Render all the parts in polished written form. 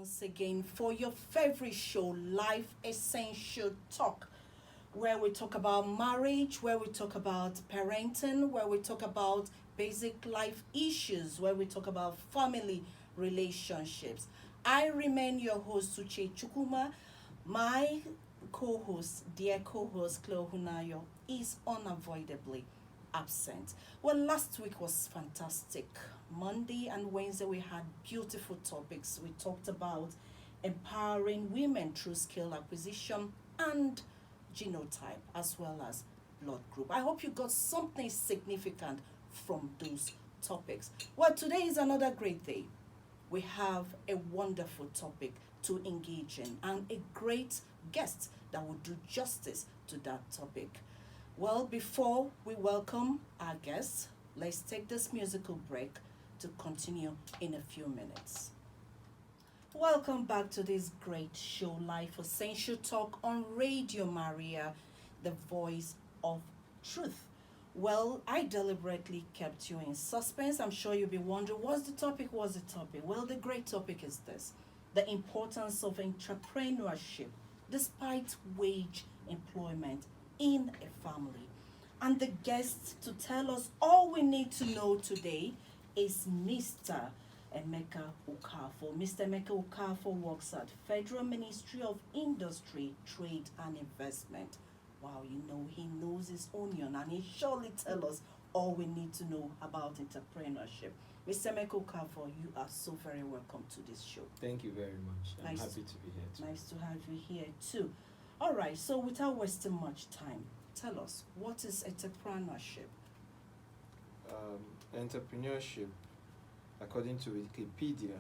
once again for your favorite show, Life Essential Talk, where we talk about marriage, where we talk about parenting, where we talk about basic life issues, where we talk about family relationships. I remain your host, Uche Chukwuma. My co-host, dear co-host, Clare Ohunayo, is unavoidably absent. Well, last week was fantastic. Monday and Wednesday we had beautiful topics. We talked about empowering women through skill acquisition and genotype as well as blood group. I hope you got something significant from those topics. Well, today is another great day. We have a wonderful topic to engage in and a great guest that will do justice to that topic. Well, before we welcome our guests, let's take this musical break to continue in a few minutes. Welcome back to this great show, Life Essential Talk on Radio Maria, the voice of truth. Well, I deliberately kept you in suspense. I'm sure you'll be wondering, what's the topic? What's the topic? Well, the great topic is this: the importance of entrepreneurship despite wage employment in a family. And the guest to tell us all we need to know today is Mr. Emeka Okafor. Mr. Emeka Okafor works at Federal Ministry of Industry, Trade and Investment. Wow, he knows his onion, and he surely tell us all we need to know about entrepreneurship. Mr. Emeka Okafor, you are so very welcome to this show. Thank you very much. I'm happy to be here too. Nice to have you here too. All right, so without wasting much time, tell us, what is entrepreneurship? Entrepreneurship, according to Wikipedia,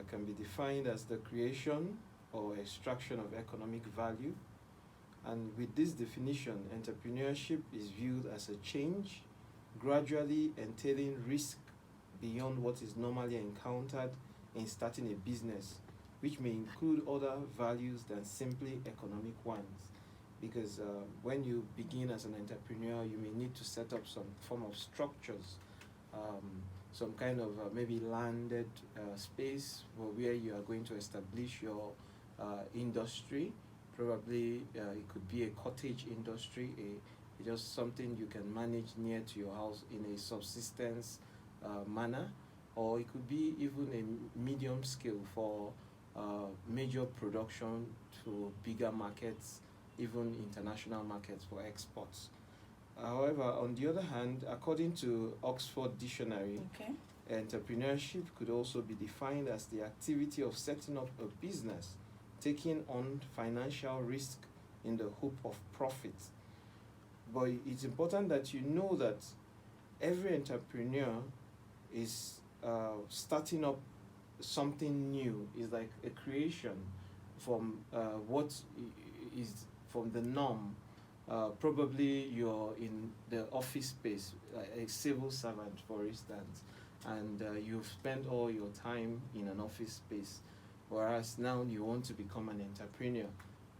can be defined as the creation or extraction of economic value. And with this definition, entrepreneurship is viewed as a change, gradually entailing risk beyond what is normally encountered in starting a business, which may include other values than simply economic ones. Because when you begin as an entrepreneur, you may need to set up some form of structures, some kind of maybe landed space where you are going to establish your industry. Probably it could be a cottage industry, just something you can manage near to your house in a subsistence manner, or it could be even a medium scale for major production to bigger markets, even international markets for exports. However, on the other hand, according to Oxford Dictionary, entrepreneurship could also be defined as the activity of setting up a business, taking on financial risk in the hope of profit. But it's important that you know that every entrepreneur is starting up something new. Is like a creation from what is from the norm. Probably you're in the office space, a civil servant, for instance, and you've spent all your time in an office space, whereas now you want to become an entrepreneur,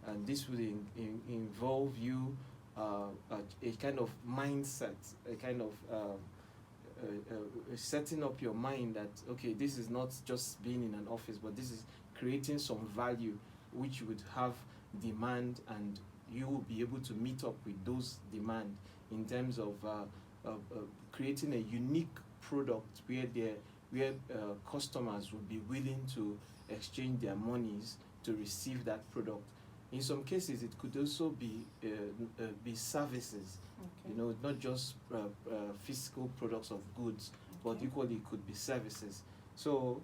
and this would involve you a kind of mindset, a kind of setting up your mind that, okay, this is not just being in an office, but this is creating some value which would have demand, and you will be able to meet up with those demand in terms of creating a unique product where customers will be willing to exchange their monies to receive that product. In some cases, it could also be services. Not just physical products of goods, but equally it could be services. So,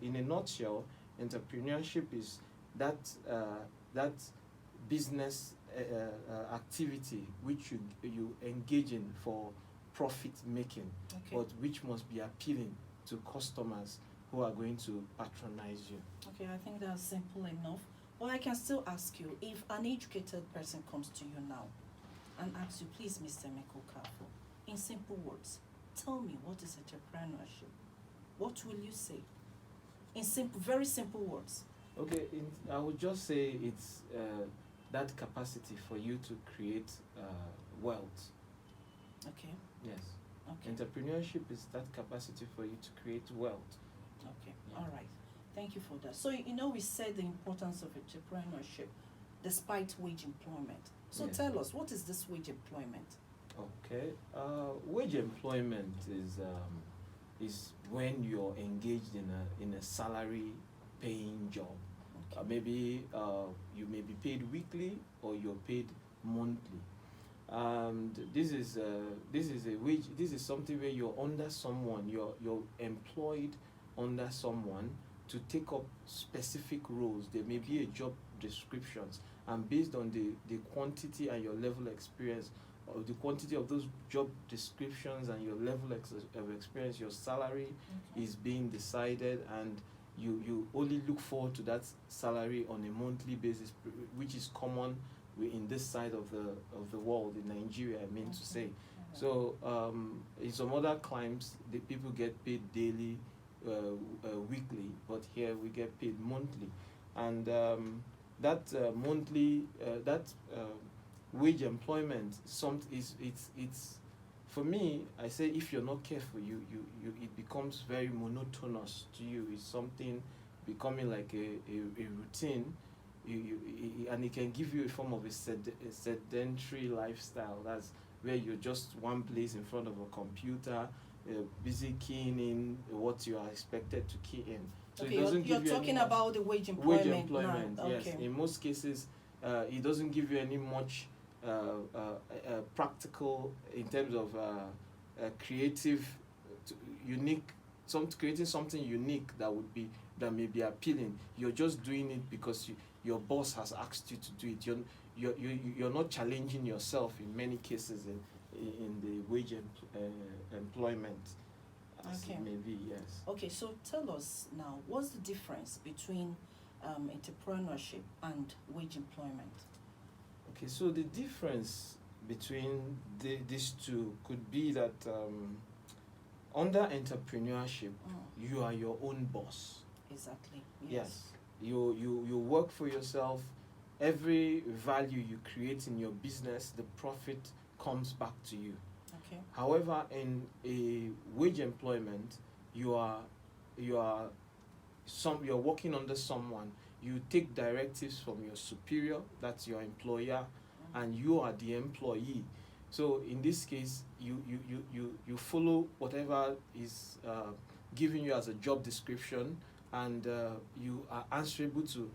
in a nutshell, entrepreneurship is that business activity which you engage in for profit making, but which must be appealing to customers who are going to patronize you. Okay, I think that's simple enough. Well, I can still ask you, if an educated person comes to you now and asks you, please, Mr. Emeka Okafor, in simple words, tell me, what is entrepreneurship? What will you say? In very simple words. Okay, I would just say it's that capacity for you to create wealth. Okay. Yes. Okay. Entrepreneurship is that capacity for you to create wealth. Okay. Yeah. All right. Thank you for that. So, we said the importance of entrepreneurship despite wage employment. So, Yes. tell us, what is this wage employment? Okay. Wage employment is when you're engaged in a salary paying job. Okay. Maybe you may be paid weekly or you're paid monthly. And this is a wage. This is something where you're under someone. You're employed under someone to take up specific roles. There may be a job descriptions, and based on the quantity and your level of experience, or the quantity of those job descriptions and your level of experience, your salary is being decided, and you only look forward to that salary on a monthly basis, which is common in this side of the world, in Nigeria, I mean to say. So in some other climes, the people get paid daily, weekly, but here we get paid monthly, and that monthly wage employment, it's for me, I say, if you're not careful, you it becomes very monotonous to you. It's something becoming like a routine. And it can give you a form of a sedentary lifestyle. That's where you're just one place in front of a computer, busy keying in what you are expected to key in. So Okay, it doesn't you're give you talking any about the wage employment. wage employment. Now. Yes, Okay. in most cases, it doesn't give you any much practical in terms of creative, unique, creating something unique that may be appealing. You're just doing it because your boss has asked you to do it. You're not challenging yourself in many cases in the wage employment, as Okay. it may be. Yes. Okay, so tell us now, what's the difference between entrepreneurship and wage employment? Okay, so the difference between these two could be that under entrepreneurship, you are your own boss. Exactly. Yes. You work for yourself. Every value you create in your business, the profit comes back to you. Okay. However, in a wage employment, you're working under someone. You take directives from your superior, that's your employer, and you are the employee. So in this case, you follow whatever is given you as a job description, and you are answerable to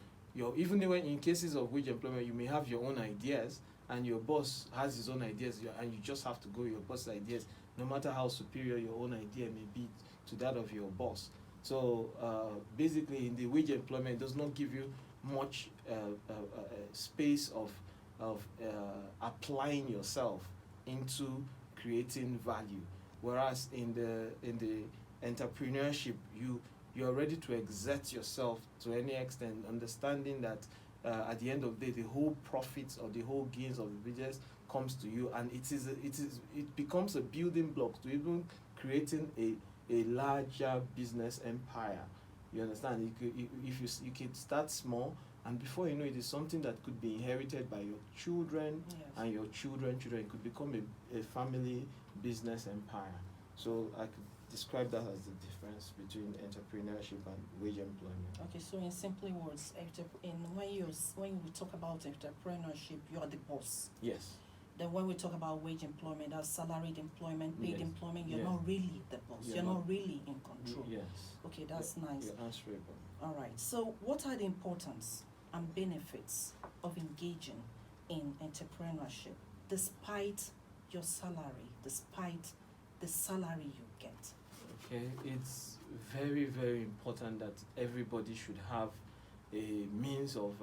even when in cases of wage employment, you may have your own ideas, and your boss has his own ideas, and you just have to go with your boss's ideas, no matter how superior your own idea may be to that of your boss. So basically, in the wage employment, it does not give you much space of applying yourself into creating value. Whereas in the entrepreneurship, you're ready to exert yourself to any extent, understanding that at the end of the day, the whole profits or the whole gains of the business comes to you, and it becomes a building block to even creating a larger business empire. You understand? You can start small, and before you know it, is something that could be inherited by your children. Yes. And your children. It could become a family business empire. So I could describe that as the difference between entrepreneurship and wage employment. Okay, so in simple words, when we talk about entrepreneurship, you are the boss. Yes. Then when we talk about wage employment, that's salaried employment, paid Yes. employment, you're Yeah. not really the boss. You're not really in control. Yes. Okay, that's nice. You're answerable. All right. So what are the importance and benefits of engaging in entrepreneurship despite your salary, despite the salary you get? Okay, it's very, very important that everybody should have a means of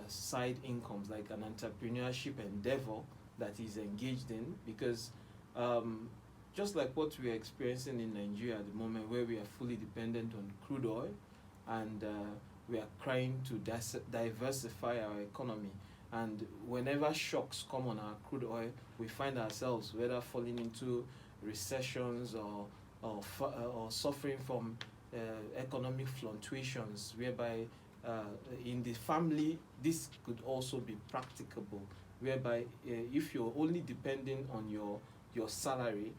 side incomes, like an entrepreneurship endeavor that is engaged in, because just like what we are experiencing in Nigeria at the moment, where we are fully dependent on crude oil, and we are trying to diversify our economy, and whenever shocks come on our crude oil, we find ourselves whether falling into recessions or suffering from economic fluctuations, whereby in the family this could also be practicable, whereby if you're only depending on your salary,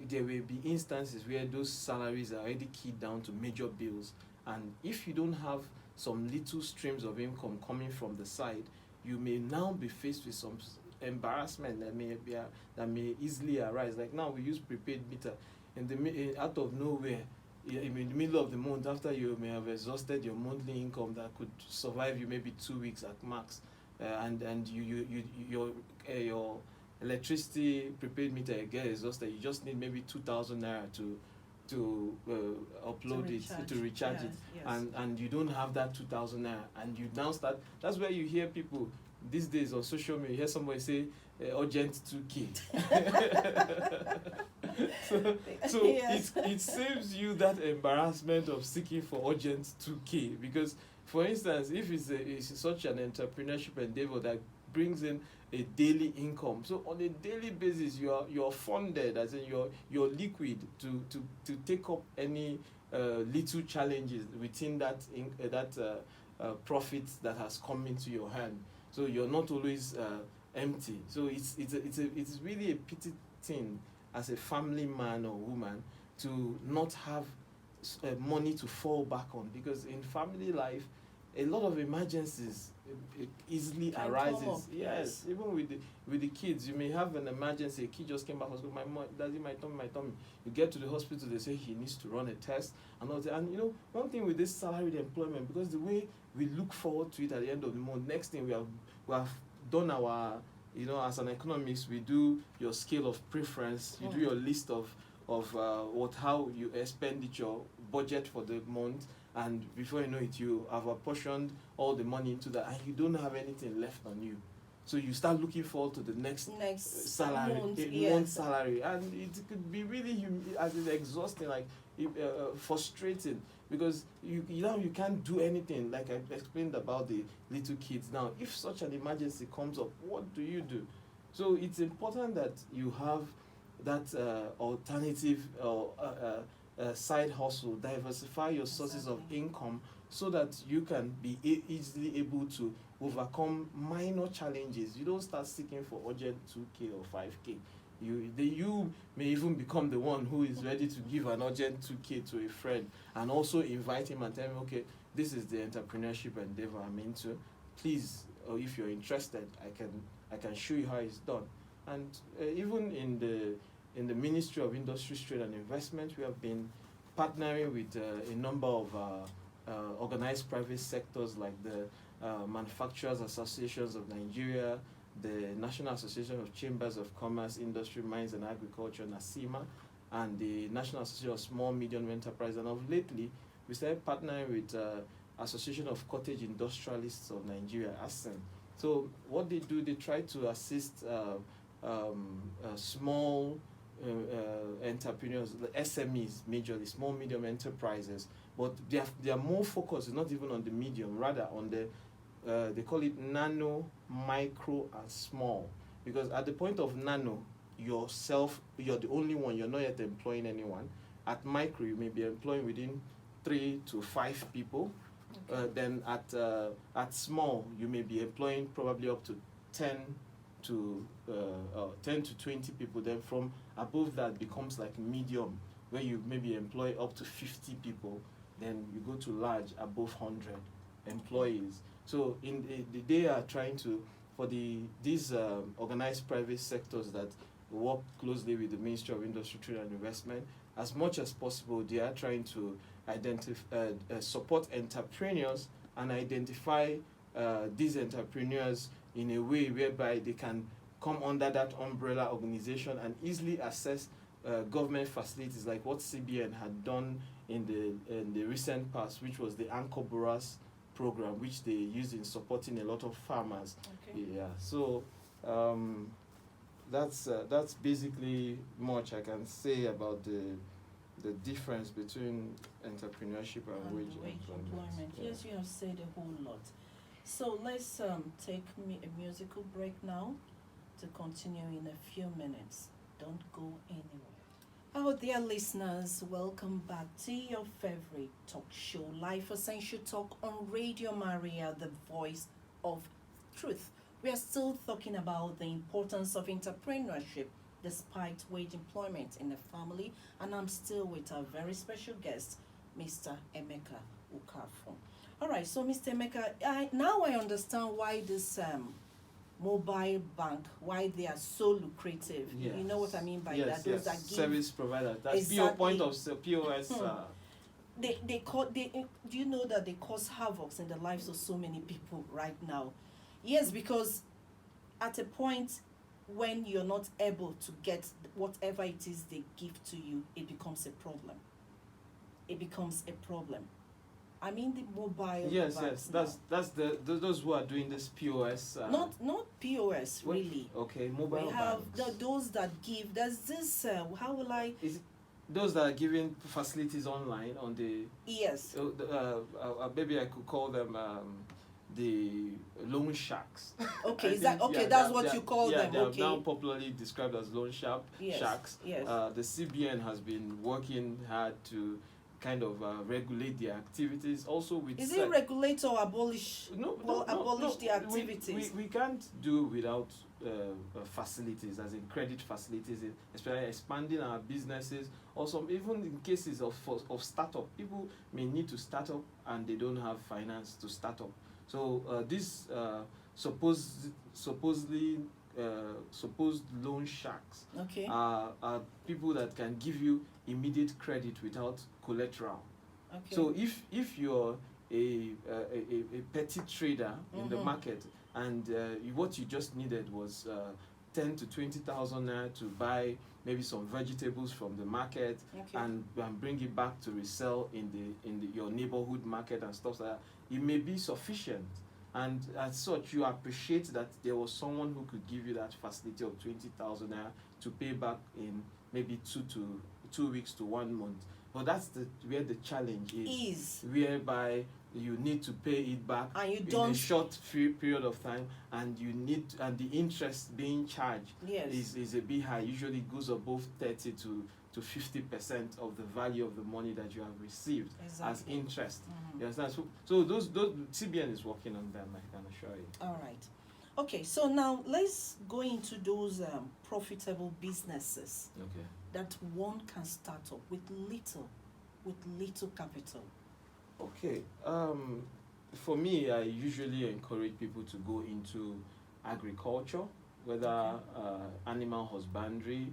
there will be instances where those salaries are already keyed down to major bills, And if you don't have some little streams of income coming from the side, you may now be faced with some embarrassment that may easily arise. Like now we use prepaid meter out of nowhere. In the middle of the month, after you may have exhausted your monthly income that could survive you maybe 2 weeks at max, and your electricity prepaid meter get exhausted, you just need maybe 2,000 naira to upload to recharge it, yes. And you don't have that 2,000 naira, and you now start. That's where you hear people these days on social media. You hear somebody say urgent 2K. so Yes. it saves you that embarrassment of seeking for urgent 2K, because for instance, if it's such an entrepreneurship endeavor that brings in a daily income, so on a daily basis you're funded, as in you're liquid to take up any little challenges within that profit that has come into your hand. So you're not always empty. So it's really a pity thing as a family man or woman to not have money to fall back on, because in family life a lot of emergencies easily arises. Yes, even with the kids, you may have an emergency. A kid just came back from school. My mom, daddy, my tummy. You get to the hospital, they say he needs to run a test and all that. And you know, one thing with this salaried employment, because the way we look forward to it at the end of the month, next thing we have done our, you know, as an economist, we do your scale of preference. You do your list of how you expenditure budget for the month, and before you know it, you have apportioned all the money into that, and you don't have anything left on you. So you start looking forward to the next salary, month salary, and it could be really exhausting, like frustrating, because you can't do anything. Like I explained about the little kids. Now, if such an emergency comes up, what do you do? So it's important that you have that alternative or side hustle, diversify your sources of income, so that you can be easily able to overcome minor challenges. You don't start seeking for urgent 2K or 5K. You may even become the one who is ready to give an urgent 2K to a friend and also invite him and tell him, okay, this is the entrepreneurship endeavor I'm into. Please, or if you're interested, I can show you how it's done. And even in the Ministry of Industry, Trade and Investment, we have been partnering with a number of organized private sectors, like the Manufacturers Associations of Nigeria, the National Association of Chambers of Commerce, Industry, Mines and Agriculture, NACIMA, and the National Association of Small Medium Enterprise. And of lately, we started partnering with Association of Cottage Industrialists of Nigeria, ASEN. So what they do, they try to assist small entrepreneurs, the SMEs, majorly small medium enterprises, but they are more focused not even on the medium, rather on the they call it nano, micro, and small. Because at the point of nano, you're the only one, you're not yet employing anyone. At micro, you may be employing within 3 to 5 people. Okay. Then at small, you may be employing probably up to 10 to 20 people. Then from above that becomes like medium, where you maybe employ up to 50 people. Then you go to large, above 100 employees. So they are trying to, for these organized private sectors that work closely with the Ministry of Industry, Trade and Investment, as much as possible, they are trying to support entrepreneurs and identify these entrepreneurs in a way whereby they can come under that umbrella organization and easily access government facilities, like what CBN had done in the recent past, which was the Anchor Boras program, which they use in supporting a lot of farmers. Okay. Yeah. So that's basically much I can say about the difference between entrepreneurship and wage employment. Yeah. Yes, you have said a whole lot. So let's take a musical break now to continue in a few minutes. Don't go anywhere. Oh, dear listeners, welcome back to your favorite talk show, Life Essential Talk on Radio Maria, the voice of truth. We are still talking about the importance of entrepreneurship despite wage employment in the family, and I'm still with our very special guest, Mr. Emeka. Okafor. All right, so Mr. Emeka, now I understand why this mobile bank, why they are so lucrative. Yes. You know what I mean by yes, that? Those yes. that give Service provider. That's Exactly. point of POS. they do you know that they cause havoc in the lives of so many people right now? Yes, because at a point when you're not able to get whatever it is they give to you, it becomes a problem. It becomes a problem. I mean the mobile Yes, banks yes. now. That's those who are doing this POS. Not POS what- really. Okay, mobile We have banks. those that give. There's this. How will I? Is it those that are giving facilities online on the Yes. maybe I could call them the loan sharks. Okay. I Is that think, okay? yeah, That's they are- what they you are- call yeah, them. they are Okay. now popularly described as loan Yes. sharks. Yes. The CBN has been working hard to kind of regulate their activities. Also with Is it regulate or abolish? no, abolish the we- activities. We can't do without facilities, as in credit facilities, especially expanding our businesses. Also, even in cases of startup, people may need to start up and they don't have finance to start up. So this supposedly supposed loan sharks Okay. are people that can give you immediate credit without collateral. Okay. So if you're a petty trader in the Mhm. market and what you just needed was 10 to 20,000 naira to buy maybe some vegetables from the market Okay. and bring it back to resell in your neighborhood market and stuff like that, it may be sufficient. And as such, you appreciate that there was someone who could give you that facility of 20,000 naira to pay back in maybe 2 weeks to 1 month. But that's where the challenge is, whereby you need to pay it back And you in don't. a short period of time, and and the interest being charged Yes. is a bit high. Usually goes above 30 to 50% of the value of the money that you have received as Exactly. interest. Mhm. You understand? So those CBN is working on them, I can assure you. All right. Okay. So now let's go into those profitable businesses Okay. that one can start up with little capital. Okay. For me, I usually encourage people to go into agriculture, whether animal husbandry,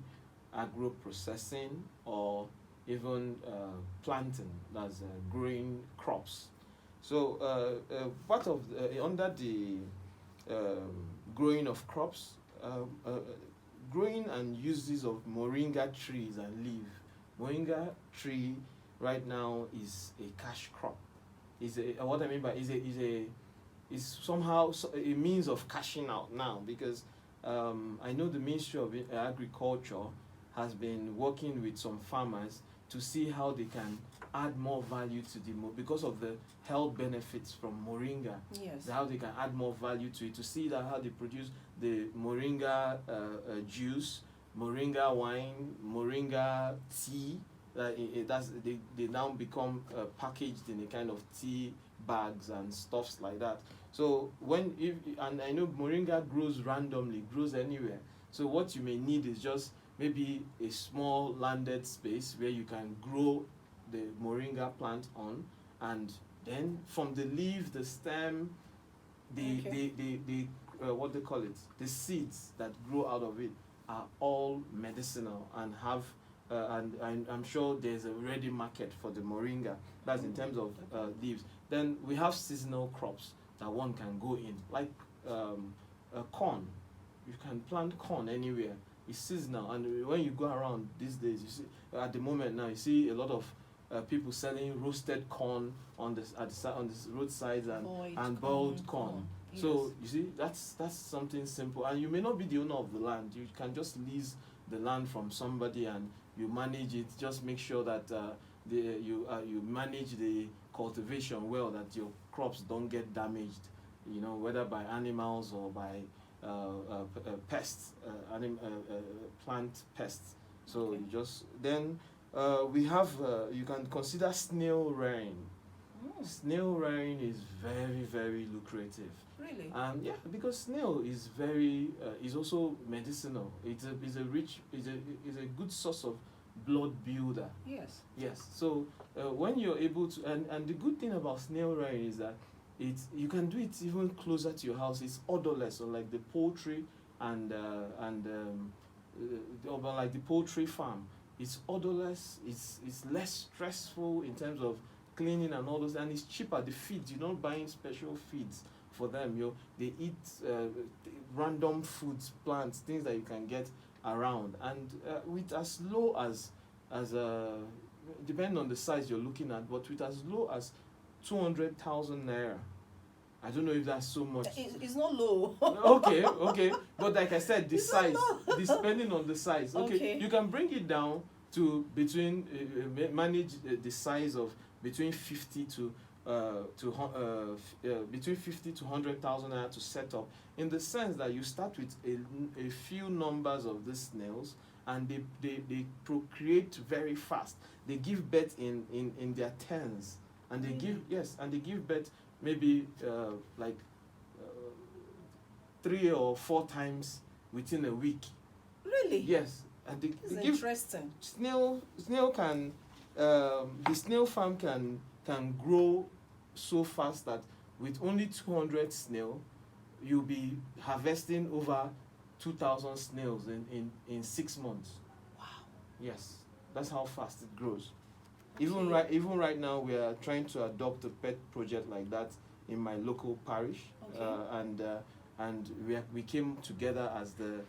agro processing, or even planting, that's growing crops. So part of under the growing of crops, growing and uses of moringa trees and leaf. Moringa tree right now is a cash crop. What I mean by is somehow a means of cashing out now, because I know the Ministry of Agriculture has been working with some farmers to see how they can add more value to because of the health benefits from moringa. Yes. How they can add more value to it, to see that how they produce the moringa juice, moringa wine, moringa tea. They now become packaged in a kind of tea bags and stuffs like that. So and I know moringa grows randomly, grows anywhere. So what you may need is just maybe a small landed space where you can grow the moringa plant on, and then from the leaf, the stem, the what they call it, the seeds that grow out of it are all medicinal and have and I'm sure there's a ready market for the moringa. That's in terms of leaves. Then we have seasonal crops that one can go in, like corn. You can plant corn anywhere. It's seasonal, and when you go around these days, you see at the moment now you see a lot of people selling roasted corn on the roadsides and boiled corn. Yes. So you see that's something simple, and you may not be the owner of the land. You can just lease the land from somebody and you manage it. Just make sure that you manage the cultivation well, that your crops don't get damaged, whether by animals or by pests, plant pests. So Okay. you just then we have you can consider snail rearing. Snail rearing is very, very lucrative. Really? Yeah, because snail is very is also medicinal. It's a good source of blood builder. Yes. Yes. So when you're able to, and the good thing about snail rearing is that you can do it even closer to your house. It's odorless, or like the poultry or like the poultry farm. It's odorless. It's less stressful in terms of cleaning and all those, and it's cheaper. The feed, you're not buying special feeds for them. They eat random foods, plants, things that you can get around, and with as low as depending on the size you're looking at, but with as low as 200,000 naira. I don't know if that's so much. It's not low. Okay. But like I said, the size, depending on the size. Okay. You can bring it down to between, manage the size of between 50 to between 50 to 100,000 naira to set up, in the sense that you start with a few numbers of these snails, and they procreate very fast. They give birth in their tens, and they give birth maybe 3 or 4 times within a week. Really? Yes, and they give interesting. Snail can the snail farm can grow so fast that with only 200 snail, you'll be harvesting over 2,000 snails in 6 months. Wow. Yes, that's how fast it grows. Okay. Even right now, we are trying to adopt a pet project like that in my local parish. Okay. And we came together as the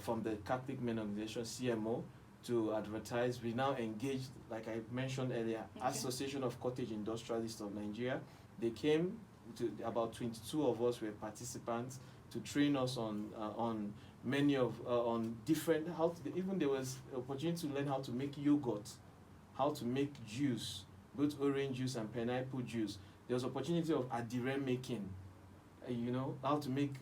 from the Catholic Men Organization, CMO, to advertise. We now engaged, like I mentioned earlier, Okay. Association of Cottage Industrialists of Nigeria. They came to about 22 of us were participants to train us on many of on different even there was opportunity to learn how to make yogurt, how to make juice, both orange juice and pineapple juice. There was opportunity of adire making, how to make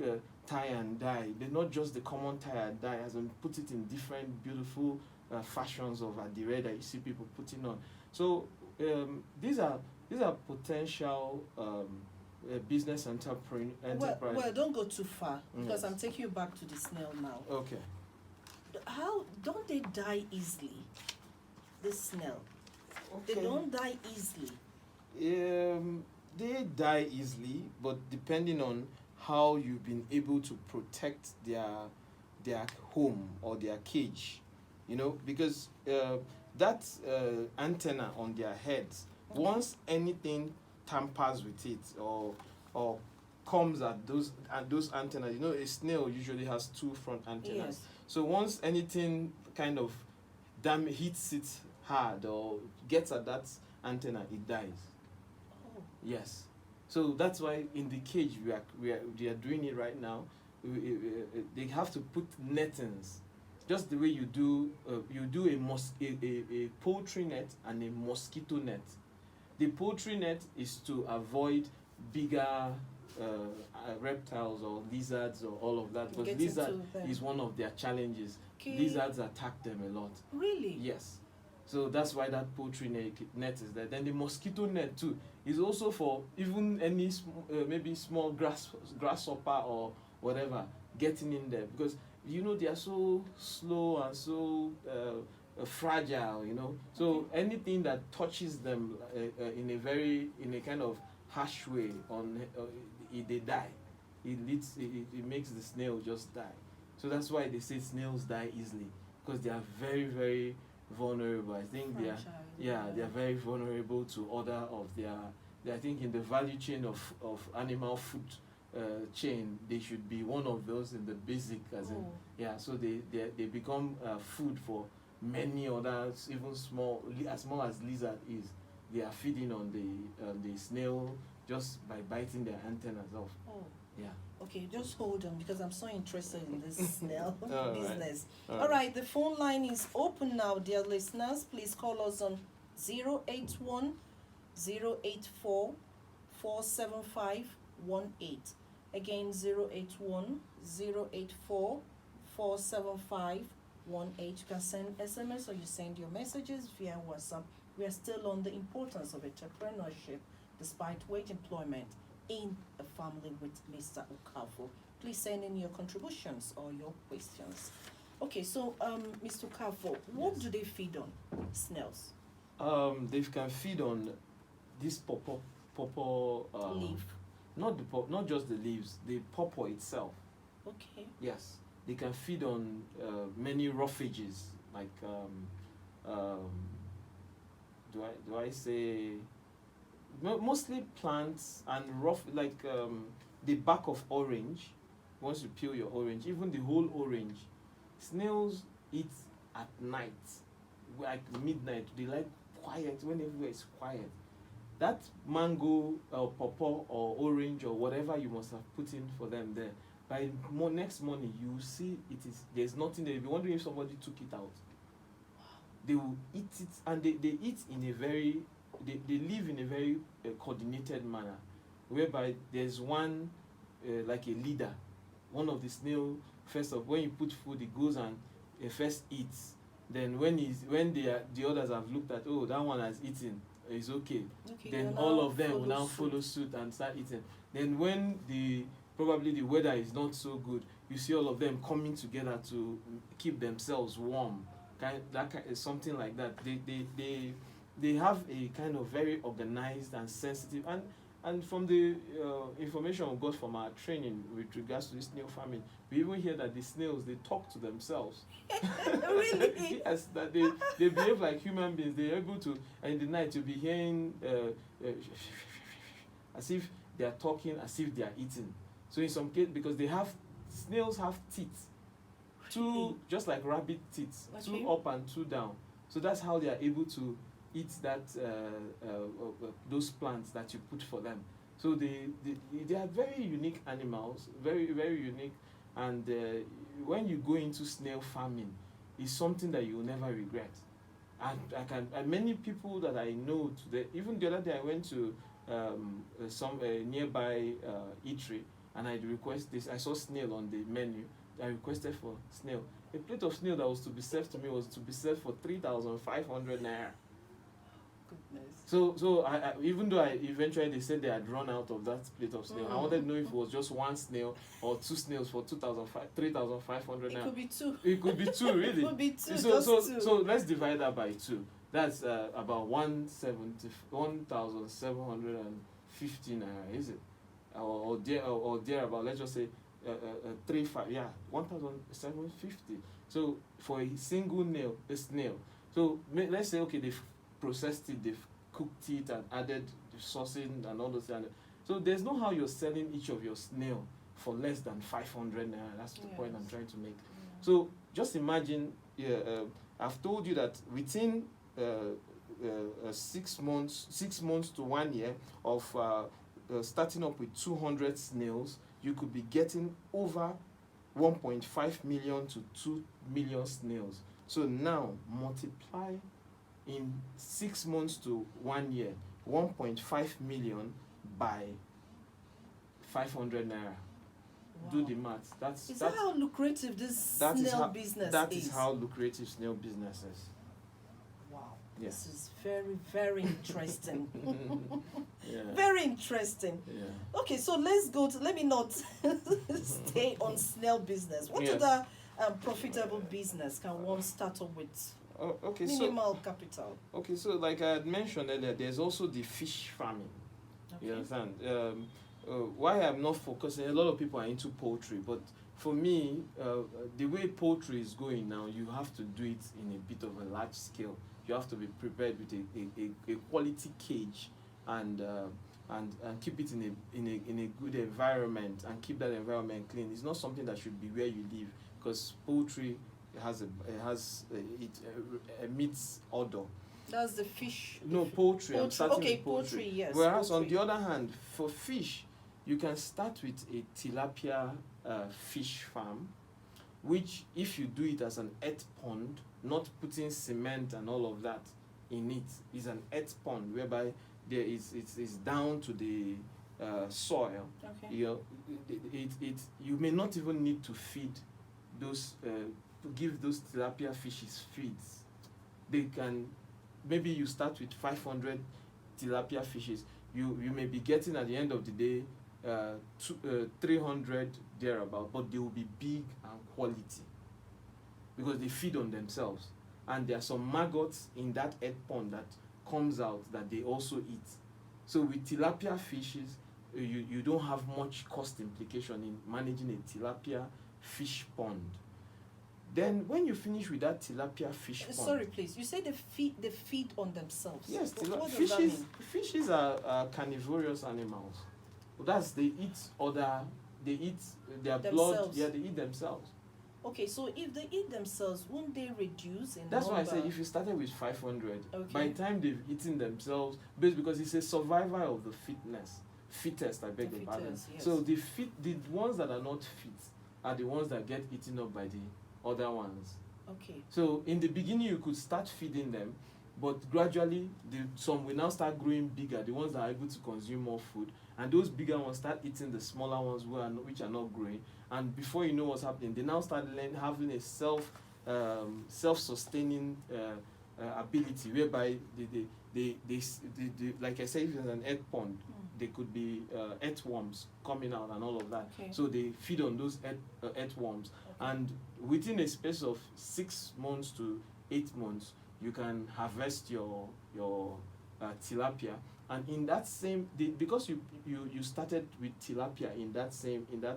tie and dye. They're not just the common tie and dye, as in put it in different beautiful fashions of adire that you see people putting on. So these are potential business enterprise. Well, don't go too far, because Yes. I'm taking you back to the snail now. Okay. How don't they die easily? The snail. Okay. They don't die easily. They die easily, but depending on how you've been able to protect their home or their cage, because that antenna on their heads, Okay. once anything tampers with it or comes at those antennas, a snail usually has 2 front antennas. Yes. So once anything kind of hits it hard or gets at that antenna, it dies. Oh. Yes. So that's why in the cage we are doing it right now. They have to put nettings, just the way you do a poultry net and a mosquito net. The poultry net is to avoid bigger reptiles or lizards or all of that, because lizard is one of their challenges. Okay. Lizards attack them a lot. Really? Yes. So that's why that poultry net is there. Then the mosquito net too is also for even any maybe small grasshopper or whatever getting in there, because they are so slow and so fragile. So anything that touches them in a kind of harsh way they die. It makes the snail just die. So that's why they say snails die easily, because they are very, very vulnerable. I think they are very vulnerable to other of I think in the value chain of animal food chain, they should be one of those in the basic, so they become food for many others, even as small as lizard is. They are feeding on the snail just by biting their antennas off. Oh. Yeah. Okay, just hold on, because I'm so interested in this snail All business. right. All right, the phone line is open now, dear listeners. Please call us on 081 084 47518. Again, 081 084 47518. You can send SMS or you send your messages via WhatsApp. We are still on the importance of entrepreneurship despite wage employment in a family with Mr. Okafor. Please send in your contributions or your questions. Okay, so Mr. Okafor, what do they feed on? Snails. They can feed on this pawpaw Leaf. not just the leaves, the pawpaw itself. Okay. Yes, they can feed on many roughages like do I say mostly plants and rough like the back of orange. Once you peel your orange, even the whole orange, snails eat at night, like midnight. They like quiet when everywhere is quiet. That mango or pawpaw or orange or whatever you must have put in for them there, by next morning you will see there's nothing there. You'll be wondering if somebody took it out. They will eat it, and they eat in a very they live in a very coordinated manner, whereby there's one like a leader. One of the snail, first of when you put food, it goes and first eats. Then when the others have looked at, oh, that one has eaten, it's okay. Then all of them will now follow suit and start eating. Then when probably the weather is not so good, you see all of them coming together to keep themselves warm. Something like that. They have a kind of very organized and sensitive, and from the information we got from our training with regards to this snail farming, we even hear that the snails, they talk to themselves. Really? Yes, that they behave like human beings. They're able to, and in the night you'll be hearing as if they are talking, as if they are eating. So in some case, because snails have teeth, two, just like rabbit teeth, Okay. two up and two down. So that's how they are able to eat those plants that you put for them. So they are very unique animals, very, very unique. And when you go into snail farming, it's something that you will never regret. And many people that I know today, even the other day I went to some nearby eatery, and I saw snail on the menu. I requested for snail. A plate of snail that was to be served to me was to be served for 3,500 naira. Goodness. So I even though eventually they said they had run out of that plate of snail, I wanted to know if it was just one snail or two snails for 3,500 naira. It could be two. It could be two, really. It could be two. So let's divide that by two. That's about 1,750 naira, is it? Or there about, let's just say 1,750. So for a single snail. So let's say, okay, they've processed it, they've cooked it and added the saucing and all those things. So there's no how you're selling each of your snail for less than 500 naira. That's the point I'm trying to make. Yeah. So just imagine, I've told you that within 6 months to 1 year of starting up with 200 snails, you could be getting over 1.5 million to 2 million snails. So now multiply in 6 months to 1 year, 1.5 million by 500 naira. Wow. Do the math. Is that how lucrative this snail business is? That is how lucrative snail business is. Wow. Yes. This is very, very interesting. Yeah. Very interesting. Yeah. Okay, so let me not stay on snail business. What Yes. other profitable business can one start up with Okay, minimal capital? Okay, so like I had mentioned earlier, there's also the fish farming. Okay. You understand? Why I'm not focusing, a lot of people are into poultry, but for me, the way poultry is going now, you have to do it in a bit of a large scale. You have to be prepared with a quality cage and keep it in a good environment and keep that environment clean. It's not something that should be where you live, because poultry emits odor. That's the fish. No, poultry. I'm starting Okay, with poultry. yes. Whereas poultry. on the other hand, for fish, you can start with a tilapia fish farm, which if you do it as an earth pond, not putting cement and all of that in it, is an earth pond whereby it's down to the soil. Okay. You know, you may not even need to feed those give those tilapia fishes feeds. They can, maybe you start with 500 tilapia fishes. You may be getting at the end of the day 300 thereabout, but they will be big and quality. because they feed on themselves. And there are some maggots in that egg pond that comes out that they also eat. So with tilapia fishes, you don't have much cost implication in managing a tilapia fish pond. Then when you finish with that tilapia fish pond... Sorry, please. You say they feed on themselves. Yes, what does that mean? Fishes are carnivorous animals. They eat their blood. Themselves. Yeah, they eat themselves. Okay, so if they eat themselves, won't they reduce in That's number? why I say if you started with 500, Okay. by the time they've eaten themselves, because it's a survival of the fittest, I beg your pardon. Yes. So the ones that are not fit are the ones that get eaten up by the other ones. Okay. So in the beginning you could start feeding them, but gradually some will now start growing bigger, the ones that are able to consume more food, and those bigger ones start eating the smaller ones which are not growing, and before you know what's happening, they now start having a self-sustaining ability, whereby they like I said, if there's an egg pond, there could be earthworms coming out and all of that. Okay. So they feed on those earthworms, okay. And within a space of 6 months to 8 months, you can harvest your tilapia. And in that same, because you started with tilapia in that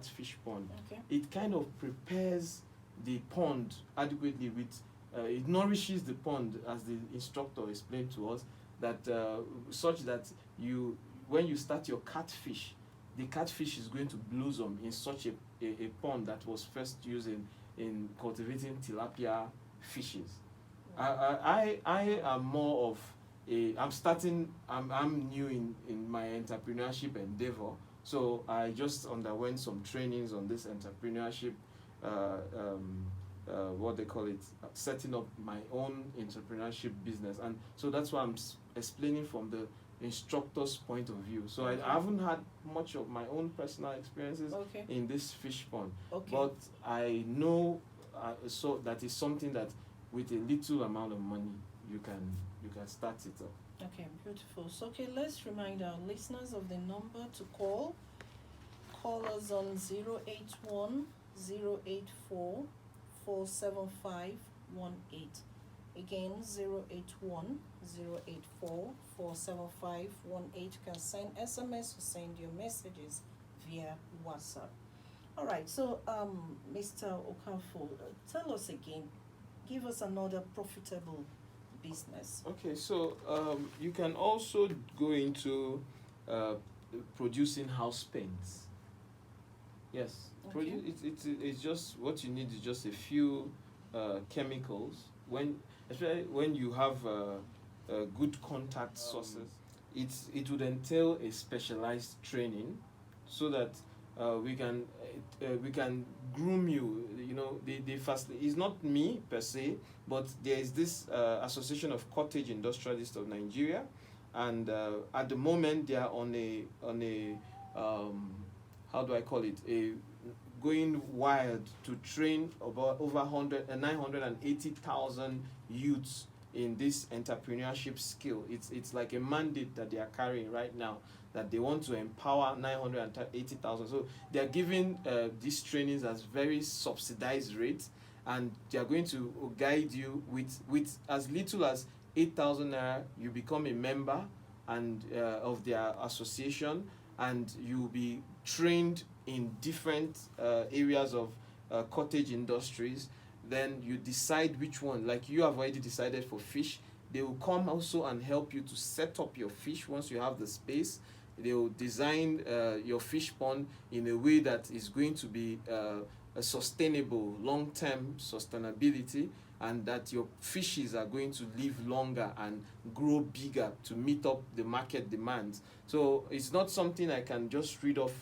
fish pond, Okay. it kind of prepares the pond adequately with it nourishes the pond, as the instructor explained to us, that such that when you start your catfish, the catfish is going to blossom in such a pond that was first used in cultivating tilapia fishes. I am more of I'm new in my entrepreneurship endeavor, so I just underwent some trainings on this entrepreneurship, what they call it, setting up my own entrepreneurship business, and so that's why I'm explaining from the instructor's point of view. So Okay. I haven't had much of my own personal experiences Okay. in this fish pond, Okay. but I know so that is something that with a little amount of money you can start it up. Okay, beautiful. So, okay, let's remind our listeners of the number to call. Call us on 081 084 47518. Again, 081 084 47518. You can send SMS or send your messages via WhatsApp. All right, so Mr. Okafor, tell us again, give us another profitable business. Okay, so you can also go into producing house paints. Yes, Okay. it's just what you need is just a few chemicals. Especially when you have good contact sources, it would entail a specialized training, so that we can groom you. You know, they first, it's not me per se, but there is this Association of Cottage Industrialists of Nigeria, and at the moment they are on a how do I call it, going wild to train about over 980,000 youths in this entrepreneurship skill. It's like a mandate that they are carrying right now, that they want to empower 980,000. So they are giving these trainings as very subsidized rates, and they are going to guide you with as little as 8,000 naira. You become a member and of their association, and you'll be trained in different areas of cottage industries. Then you decide which one. Like, you have already decided for fish, they will come also and help you to set up your fish once you have the space. They will design your fish pond in a way that is going to be a sustainable, long-term sustainability, and that your fishes are going to live longer and grow bigger to meet up the market demands. So it's not something I can just read off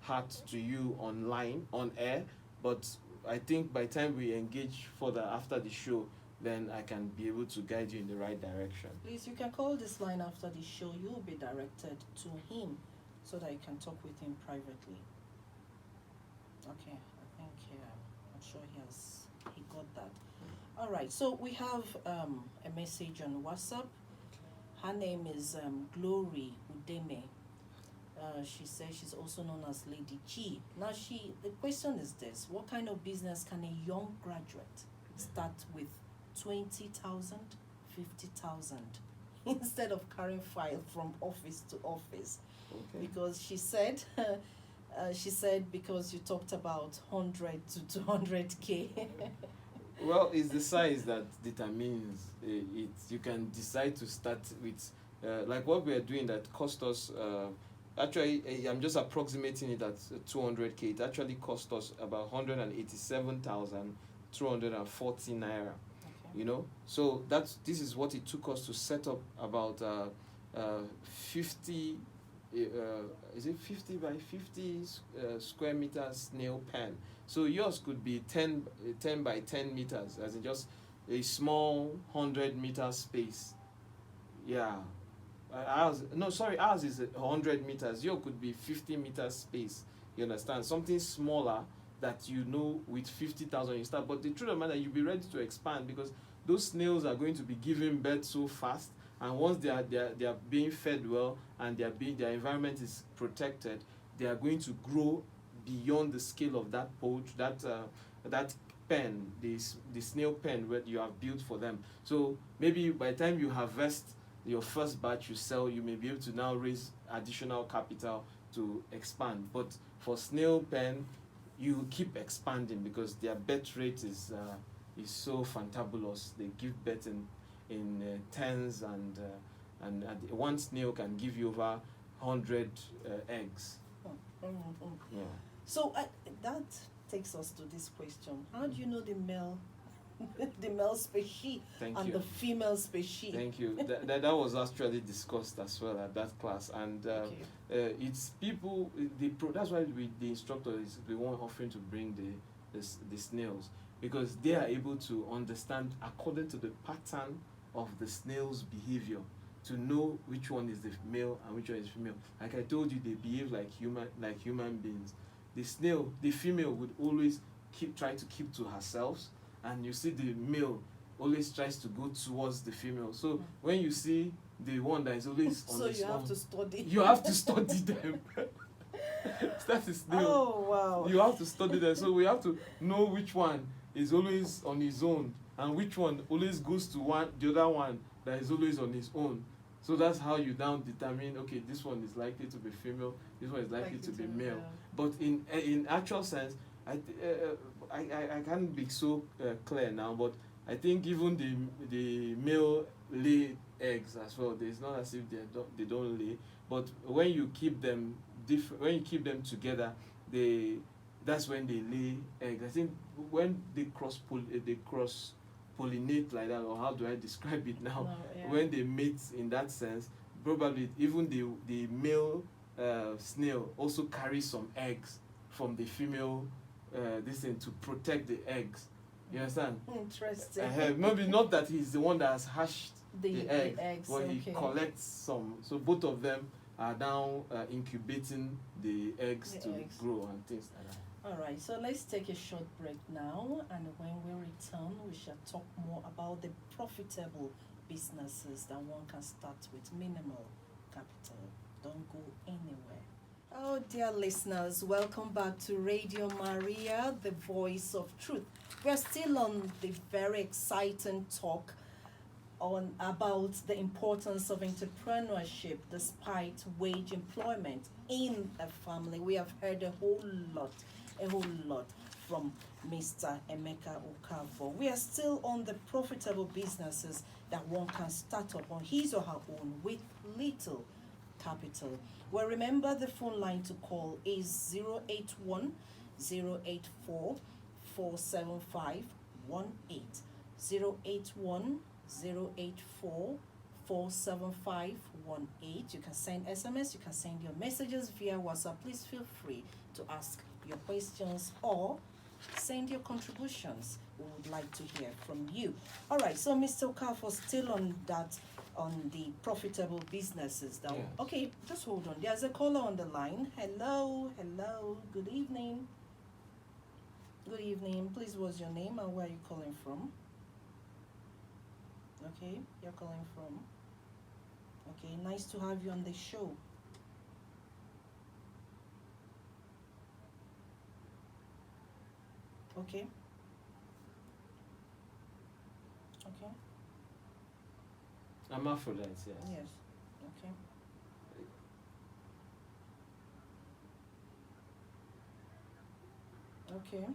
heart to you online, on air, but I think by the time we engage further after the show, then I can be able to guide you in the right direction. Please, you can call this line after the show. You will be directed to him so that you can talk with him privately. Okay, I think I'm sure he got that. All right, so we have a message on WhatsApp. Her name is Glory Udeme. She says she's also known as Lady G. Now, the question is this: what kind of business can a young graduate start with 20,000, 50,000 instead of carrying file from office to office. Okay. Because she said, because you talked about 100 to 200K. Well, it's the size that determines it. You can decide to start with, like what we are doing that cost us, actually, I'm just approximating it at 200K. It actually cost us about 187,240 naira. Okay. You know, so this is what it took us to set up about 50, is it 50 by 50 square meters snail pen. So yours could be 10 by 10 meters, as in just a small 100-meter space. Yeah. Ours is 100 meters. Yours could be 50 meters space. You understand? Something smaller that with 50,000 you start. But the truth of the matter, you'll be ready to expand because those snails are going to be giving birth so fast. And once they are being fed well and their environment is protected, they are going to grow beyond the scale of that that pen, the snail pen where you have built for them. So maybe by the time you harvest your first batch you sell, you may be able to now raise additional capital to expand. But for snail pen, you keep expanding because their birth rate is so fantabulous. They give birth in tens, and one snail can give you over 100 eggs. Yeah. So that takes us to this question: how do you know the male, the male species and the female species? Thank you. that was actually discussed as well at that class, and it's people. That's why the instructor is the one offering to bring the snails, because they are able to understand according to the pattern of the snail's behavior to know which one is the male and which one is female. Like I told you, they behave like human beings. The female would always try to keep to herself, and you see the male always tries to go towards the female. So when you see the one that is always on his own, you have to study them. That is snail. Oh wow! You have to study them. So we have to know which one is always on his own and which one always goes to the other one that is always on his own. So that's how you now determine, okay, this one is likely to be female, this one is likely to be male. But in actual sense, I can't be so clear now, but I think even the male lay eggs as well. It's not as if they don't lay, but when you keep them together, that's when they lay eggs. I think when they cross pollinate like that, or how do I describe it now? When they mate in that sense, probably even the male snail also carries some eggs from the female this thing to protect the eggs. You understand? Interesting. Maybe not that he's the one that has hatched the eggs, but he collects some. So both of them are now incubating the eggs to grow and things like that. All right, so let's take a short break now, and when we return, we shall talk more about the profitable businesses that one can start with minimal capital. Don't go anywhere. Oh, dear listeners, welcome back to Radio Maria, the voice of truth. We're still on the very exciting talk about the importance of entrepreneurship despite wage employment in a family. We have heard a whole lot from Mr. Emeka Okafor. We are still on the profitable businesses that one can start up on his or her own with little capital. Well, remember the phone line to call is 081 084 475 18. 081 084 475 18. You can send SMS, you can send your messages via WhatsApp. Please feel free to ask your questions or send your contributions. We would like to hear from you. All right, so Mr. Okafor, still on the profitable businesses. Yes. Okay, just hold on. There's a caller on the line. Hello, good evening. Good evening. Please, what's your name and where are you calling from? Okay, you're calling from. Okay, nice to have you on the show. Okay. Okay. Hermaphrodites, yes. Yes. Okay. Okay.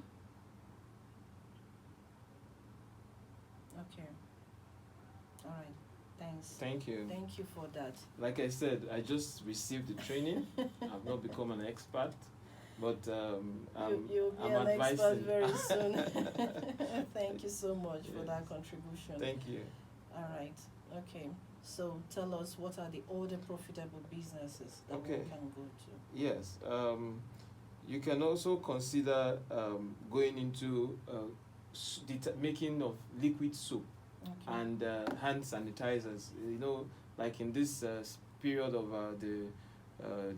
Okay. All right. Thanks. Thank you. Thank you for that. Like I said, I just received the training. I've not become an expert, but You'll be I'm an expert advising. very soon. Thank you so much for Yes. that contribution. Thank you. All right. Okay. So tell us, what are the other profitable businesses that Okay. we can go to? Yes. You can also consider going into making of liquid soap Okay. and hand sanitizers. You know, like in this period of the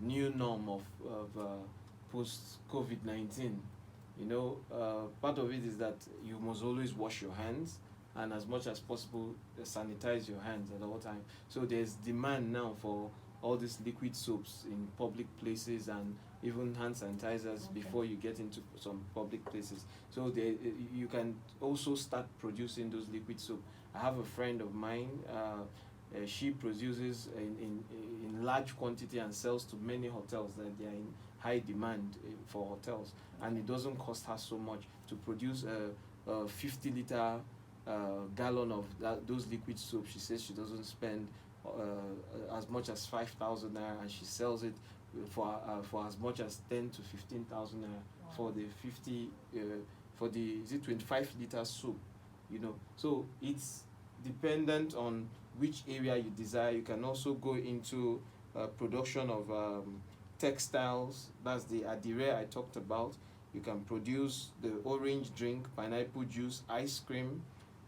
new norm of post COVID-19, you know, part of it is that you must always wash your hands and as much as possible sanitize your hands at all times. So there's demand now for all these liquid soaps in public places and even hand sanitizers Okay. before you get into some public places. So there, you can also start producing those liquid soap. I have a friend of mine. She produces in large quantity and sells to many hotels that they are in high demand for hotels, and it doesn't cost her so much to produce a 50-liter gallon of those liquid soap. She says she doesn't spend as much as 5,000 naira, and she sells it for as much as 10 to 15,000 naira for the 50 for the 25-liter soap. You know, so it's dependent on which area you desire. You can also go into production of textiles. That's the adire I talked about. You can produce the orange drink, pineapple juice, ice cream,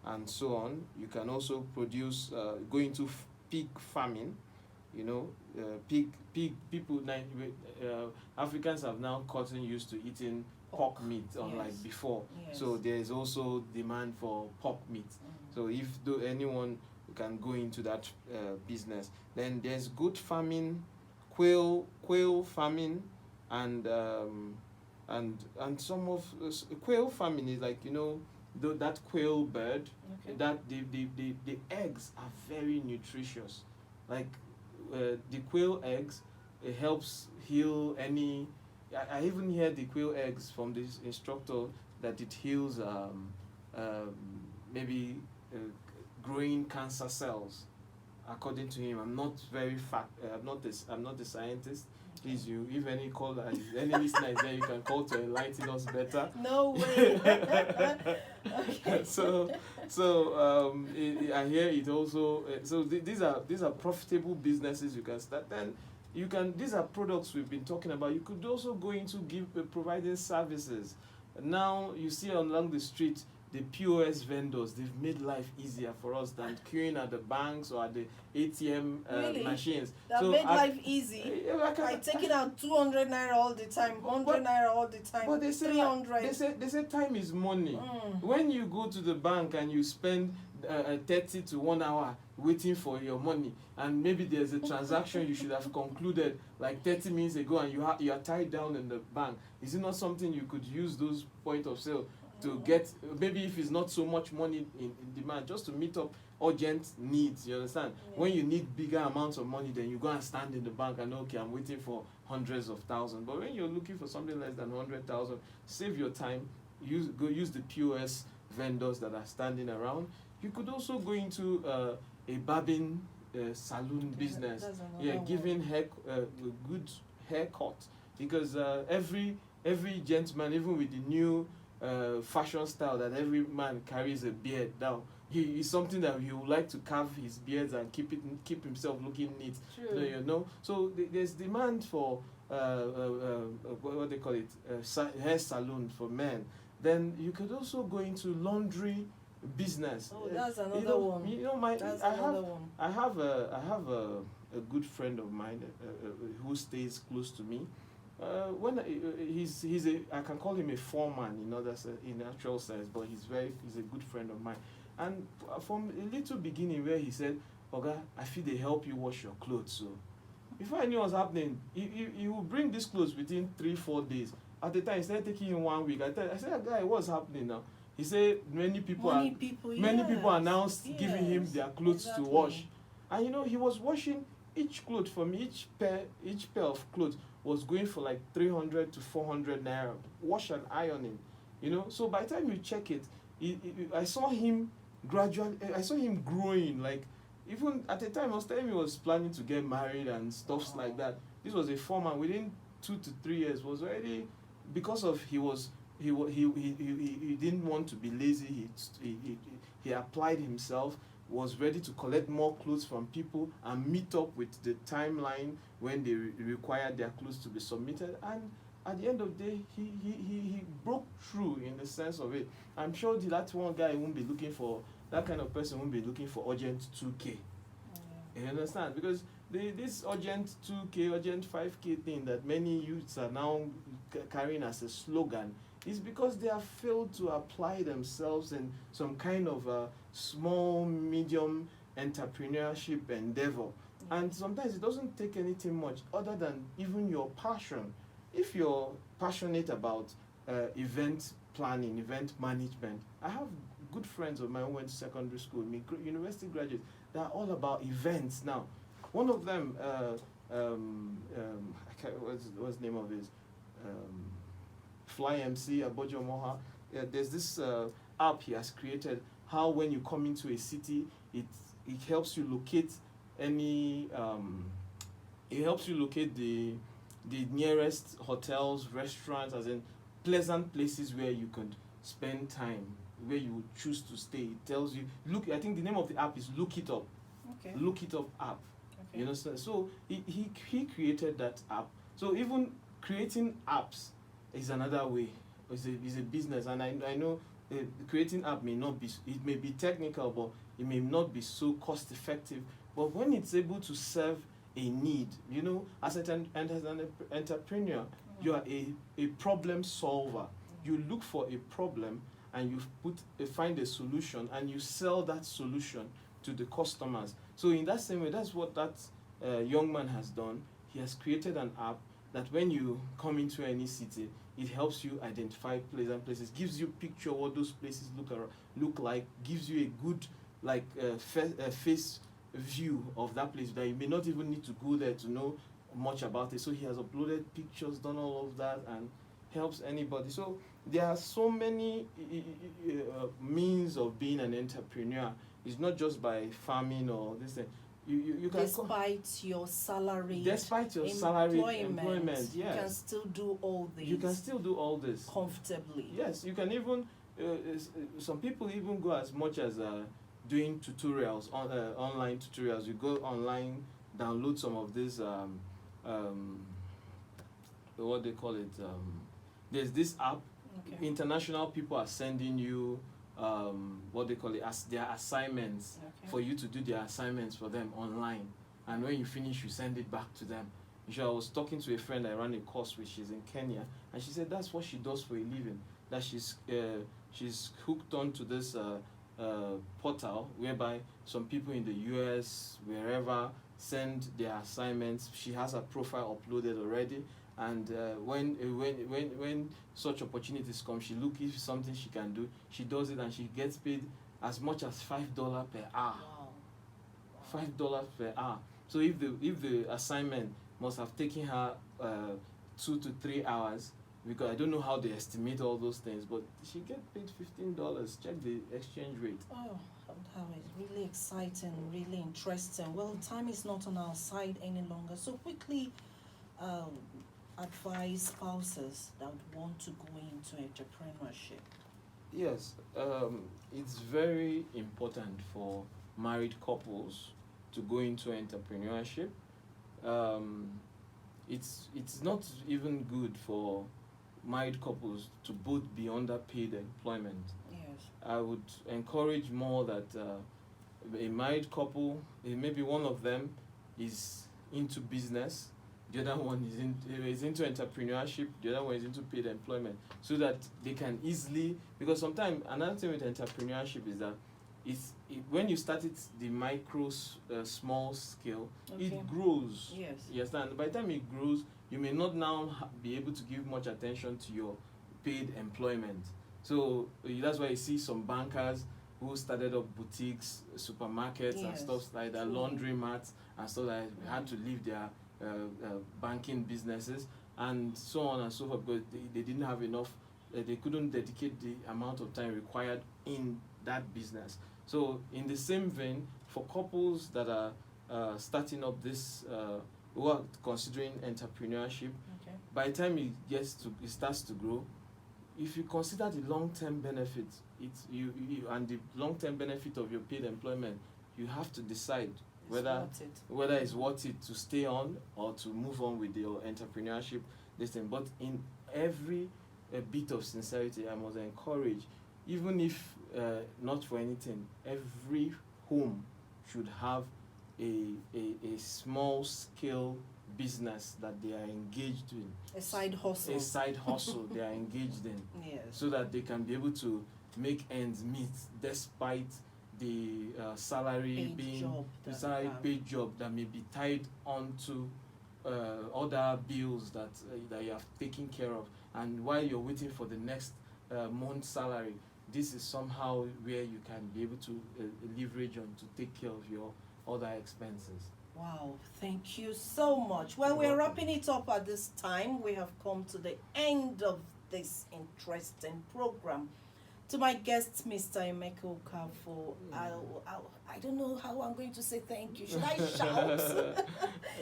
and so on. You can also produce go into pig farming. You know, people. Africans have now gotten used to eating pork meat, unlike Yes. before. Yes. So there is also demand for pork meat. So if anyone can go into that business, then there's goat farming, quail farming, and some of quail farming is like, you know, that quail bird. Okay. That the eggs are very nutritious. Like the quail eggs, it helps heal any. I even hear the quail eggs from this instructor that it heals maybe growing cancer cells. According to him, I'm not very I'm not a scientist. Please, if any caller, any listener is there, you can call to enlighten us better. No way. Okay. I hear it also. These are profitable businesses you can start. Then you can. These are products we've been talking about. You could also go into providing services. Now you see along the street, the POS vendors, they've made life easier for us than queuing at the banks or at the ATM Really? machines. That So made life easy. I I taking out 200 naira all the time, 100 naira all the time, But they say 300. they say time is money. Mm. When you go to the bank and you spend 30 to 1 hour waiting for your money, and maybe there's a transaction you should have concluded like 30 minutes ago, and you are tied down in the bank, is it not something you could use those point of sale to get, maybe if it's not so much money in demand, just to meet up urgent needs, you understand? Yeah. When you need bigger amounts of money, then you go and stand in the bank and okay, I'm waiting for hundreds of thousands. But when you're looking for something less than 100,000, save your time, use the POS vendors that are standing around. You could also go into a barbing salon business. Giving a good haircut, because every gentleman, even with the new fashion style that every man carries a beard now, he is something that he would like to carve his beards and keep himself looking neat. True. You know, so there's demand for what they call it, hair salon for men. Then you could also go into laundry business. Oh, that's another one. You know, I have a good friend of mine who stays close to me. When I can call him a foreman in actual sense, but he's a good friend of mine. And from a little beginning where he said, "Oga, I feel they help you wash your clothes." So before I knew what was happening, he would bring these clothes within 3-4 days. At the time, he started taking in 1 week. I said, "Guy, what's happening now?" He said many people announced giving him their clothes to wash. And you know, he was washing each cloth from each pair of clothes was going for like 300 to 400 naira. Wash and ironing. You know, so by the time you check it, I saw him growing. Like, even at the time I was telling him he was planning to get married and stuffs like that. This was a foreman. Within 2 to 3 years was already, because of he didn't want to be lazy. He applied himself, was ready to collect more clothes from people and meet up with the timeline when they required their clothes to be submitted. And at the end of the day, he broke through in the sense of it. I'm sure that one guy won't be looking for, that kind of person won't be looking for urgent 2K. You understand? Because this urgent 2K, urgent 5K thing that many youths are now carrying as a slogan is because they have failed to apply themselves in some kind of a small, medium entrepreneurship endeavor. And sometimes it doesn't take anything much other than even your passion. If you're passionate about event planning, event management, I have good friends of mine who went to secondary school, university graduates, that are all about events now. One of them, what's the name of his? Fly MC, Abojo Moha. There's this app he has created, how when you come into a city, it helps you locate the nearest hotels, restaurants, as in pleasant places where you could spend time, where you would choose to stay. It tells you, I think the name of the app is Look It Up. Okay. Look It Up app. Okay. You understand? So he created that app. So even creating apps is another way. It's a business, and I know creating app may be technical, but it may not be so cost effective. But when it's able to serve a need, you know, as an entrepreneur, you are a problem solver. You look for a problem and you find a solution and you sell that solution to the customers. So in that same way, that's what that young man has done. He has created an app that when you come into any city, it helps you identify pleasant places, gives you a picture of what those places look like, gives you a good face view of that place that you may not even need to go there to know much about it. So he has uploaded pictures, done all of that, and helps anybody. So there are so many means of being an entrepreneur. It's not just by farming or this thing. You can despite your salary, employment, yes. You can still do all this. You can still do all this comfortably. Yes, you can even. Some people even go as much as doing tutorials, online tutorials. You go online, download some of these. What they call it? There's this app. Okay. International people are sending you. What they call it as their assignments, for you to do their assignments for them online, and when you finish you send it back to them. I was talking to a friend I ran a course with, she's in Kenya, and she said that's what she does for a living, that she's hooked on to this portal whereby some people in the US, wherever, send their assignments. She has a profile uploaded already, and when such opportunities come, she looks if something she can do, she does it, and she gets paid as much as $5 per hour. Wow. $5 per hour. So if the assignment must have taken her 2 to 3 hours, because I don't know how they estimate all those things, but she gets paid $15. Check the exchange rate. Oh, that is really exciting, really interesting. Well, time is not on our side any longer, so quickly advise spouses that want to go into entrepreneurship. Yes, it's very important for married couples to go into entrepreneurship. It's not even good for married couples to both be underpaid employment. Yes. I would encourage more that a married couple, maybe one of them is into business, the other one is into entrepreneurship, the other one is into paid employment, so that they can easily, because sometimes another thing with entrepreneurship is that when you start it the small scale, it grows. Yes. You understand? By the time it grows, you may not now be able to give much attention to your paid employment. So that's why you see some bankers who started up boutiques, supermarkets, and stuff like that, laundromats, and stuff like that, had to leave their banking businesses and so on and so forth, because they didn't have enough, they couldn't dedicate the amount of time required in that business. So in the same vein, for couples that are starting up this, who are considering entrepreneurship, by the time it starts to grow, if you consider the long-term benefit, and the long-term benefit of your paid employment, you have to decide whether it's worth it to stay on or to move on with your entrepreneurship this thing. But in every bit of sincerity, I must encourage, even if not for anything, every home should have a small scale business that they are engaged in. A side hustle They are engaged in. Yes. So that they can be able to make ends meet despite the salary paid job that may be tied onto other bills that you have taken care of. And while you're waiting for the next month's salary, this is somehow where you can be able to leverage on to take care of your other expenses. Wow, thank you so much. Well, we're wrapping it up at this time. We have come to the end of this interesting program. To my guest, Mr. Emeka Okafor, I don't know how I'm going to say thank you. Should I shout?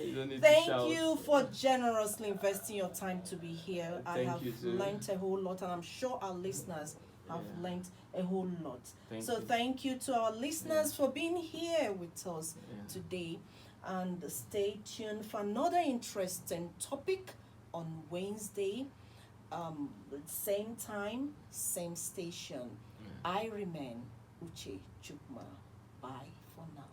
You don't need thank to shout. you for generously investing your time to be here. I have learned a whole lot, and I'm sure our listeners have learned a whole lot. Thank you to our listeners for being here with us today. And stay tuned for another interesting topic on Wednesday. Same time, same station. I remain Uche Chukwuma. Bye for now.